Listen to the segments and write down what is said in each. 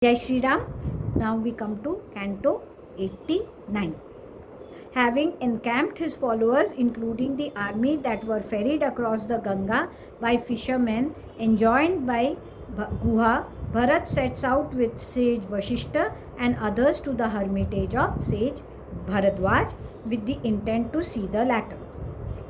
Jai Shri Ram. Now we come to Canto 89. Having encamped his followers, including the army that were ferried across the Ganga by fishermen enjoined by Guha, Bharat sets out with sage Vashishta and others to the hermitage of sage Bharadwaj with the intent to see the latter.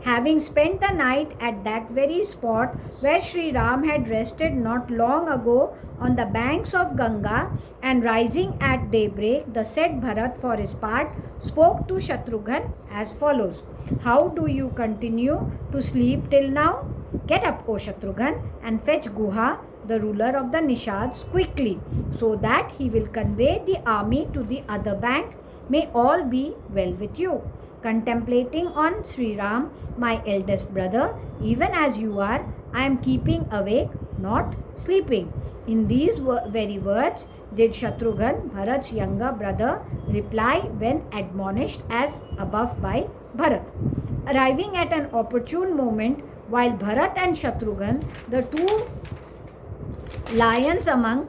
Having spent the night at that very spot where Sri Ram had rested not long ago on the banks of Ganga, and rising at daybreak, the said Bharat for his part spoke to Shatrughan as follows: How do you continue to sleep till now? Get up, O Shatrughan, and fetch Guha, the ruler of the Nishads, quickly, so that he will convey the army to the other bank. May all be well with you. Contemplating on Sri Ram, my eldest brother, even as you are, I am keeping awake, not sleeping. In these very words did Shatrughan, Bharat's younger brother, reply when admonished as above by Bharat. Arriving at an opportune moment, while Bharat and Shatrughan, the two lions among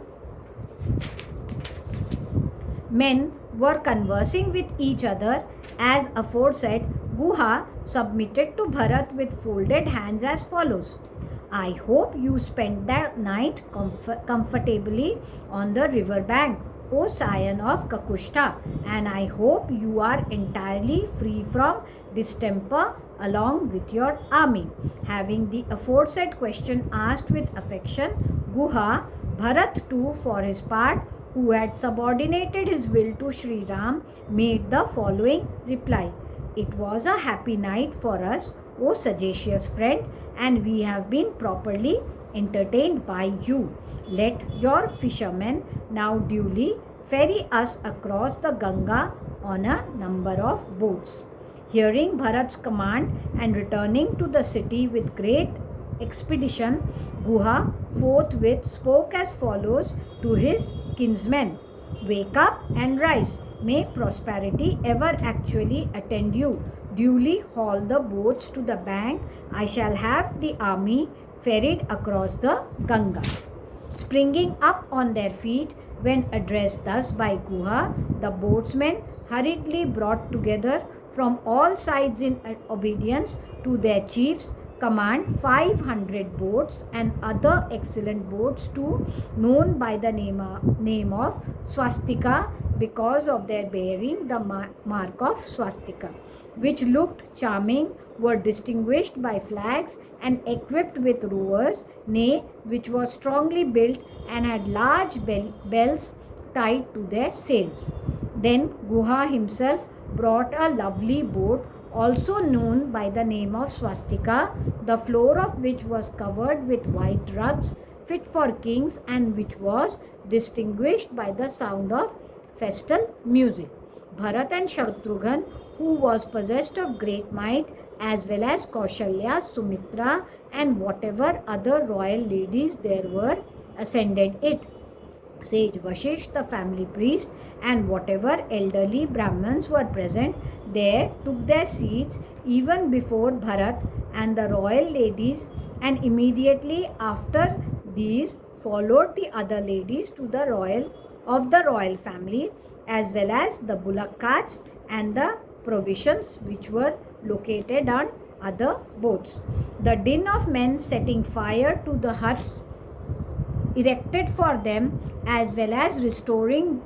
men, were conversing with each other, as aforesaid, Guha submitted to Bharat with folded hands as follows: I hope you spent the night comfortably on the river bank, O scion of Kakushta, and I hope you are entirely free from distemper along with your army. Having the aforesaid question asked with affection, Guha, Bharat too for his part, who had subordinated his will to Sri Ram, made the following reply: It was a happy night for us, O sagacious friend, and we have been properly entertained by you. Let your fishermen now duly ferry us across the Ganga on a number of boats. Hearing Bharat's command and returning to the city with great expedition, Guha forthwith spoke as follows to his kinsmen: Wake up and rise. May prosperity ever actually attend you. Duly haul the boats to the bank. I shall have the army ferried across the Ganga. Springing up on their feet when addressed thus by Guha, the boatsmen hurriedly brought together from all sides in obedience to their chief's command 500 boats and other excellent boats too, known by the name of swastika because of their bearing the mark of swastika, which looked charming, were distinguished by flags and equipped with rowers, nay, which was strongly built and had large bells tied to their sails. Then Guha himself brought a lovely boat, also known by the name of swastika, the floor of which was covered with white rugs fit for kings and which was distinguished by the sound of festal music. Bharat and Shatrughan, who was possessed of great might, as well as Kaushalya, Sumitra, and whatever other royal ladies there were, ascended it. Sage Vashish, the family priest, and whatever elderly Brahmins were present there took their seats even before Bharat and the royal ladies, and immediately after these followed the other ladies to the royal family, as well as the bullock carts and the provisions which were located on other boats. The din of men setting fire to the huts erected for them, as well as restoring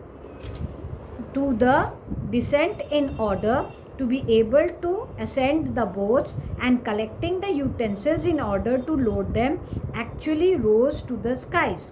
to the descent in order to be able to ascend the boats and collecting the utensils in order to load them, actually rose to the skies.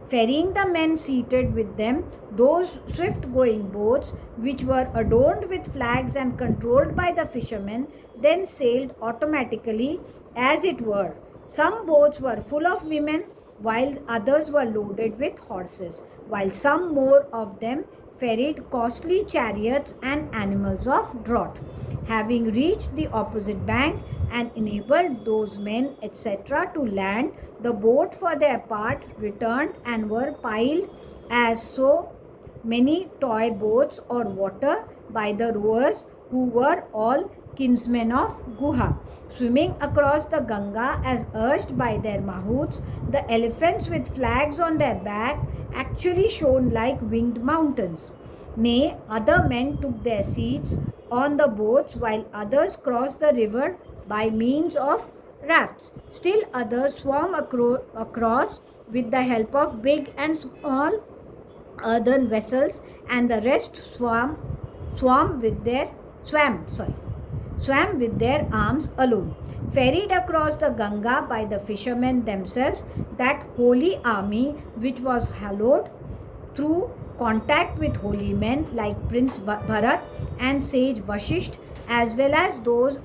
Ferrying the men seated with them, those swift-going boats, which were adorned with flags and controlled by the fishermen, then sailed automatically, as it were. Some boats were full of women, while others were loaded with horses, while some more of them ferried costly chariots and animals of draught. Having reached the opposite bank and enabled those men, etc., to land, the boat for their part returned and were piled as so many toy boats or water by the rowers, who were all kinsmen of Guha. Swimming across the Ganga as urged by their mahouts, the elephants with flags on their back actually shone like winged mountains. Nay, other men took their seats on the boats while others crossed the river by means of rafts. Still others swam across with the help of big and small earthen vessels, and the rest swam with their arms alone. Ferried across the Ganga by the fishermen themselves, that holy army which was hallowed through contact with holy men like Prince Bharat and sage Vashisht, as well as those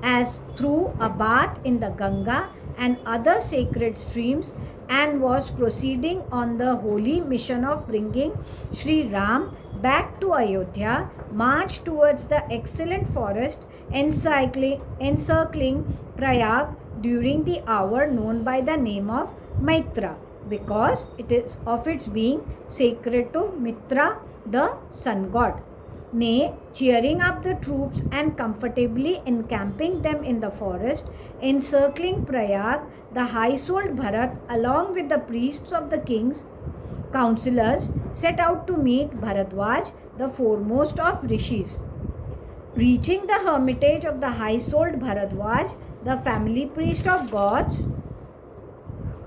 as through a bath in the Ganga and other sacred streams, and was proceeding on the holy mission of bringing Sri Ram back to Ayodhya, marched towards the excellent forest encircling Prayag during the hour known by the name of Maitra, because it is of its being sacred to Mitra, the sun god. Nay, cheering up the troops and comfortably encamping them in the forest, encircling Prayag, the high-souled Bharat, along with the priests of the king's counselors, set out to meet Bharadwaj, the foremost of rishis. Reaching the hermitage of the high-souled Bharadwaj, the family priest of gods,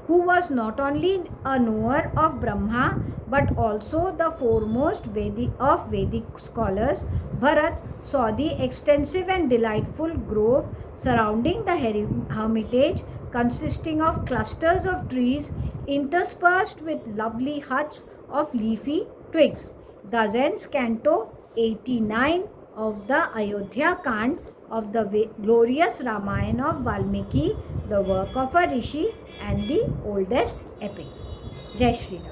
who was not only a knower of Brahma but also the foremost of Vedic scholars, Bharat saw the extensive and delightful grove surrounding the hermitage, consisting of clusters of trees interspersed with lovely huts of leafy twigs. Thus ends Canto 89 of the AYODHYAKAND of the glorious Ramayan of Valmiki, the work of a rishi and the oldest epic. Jai Shri Ram.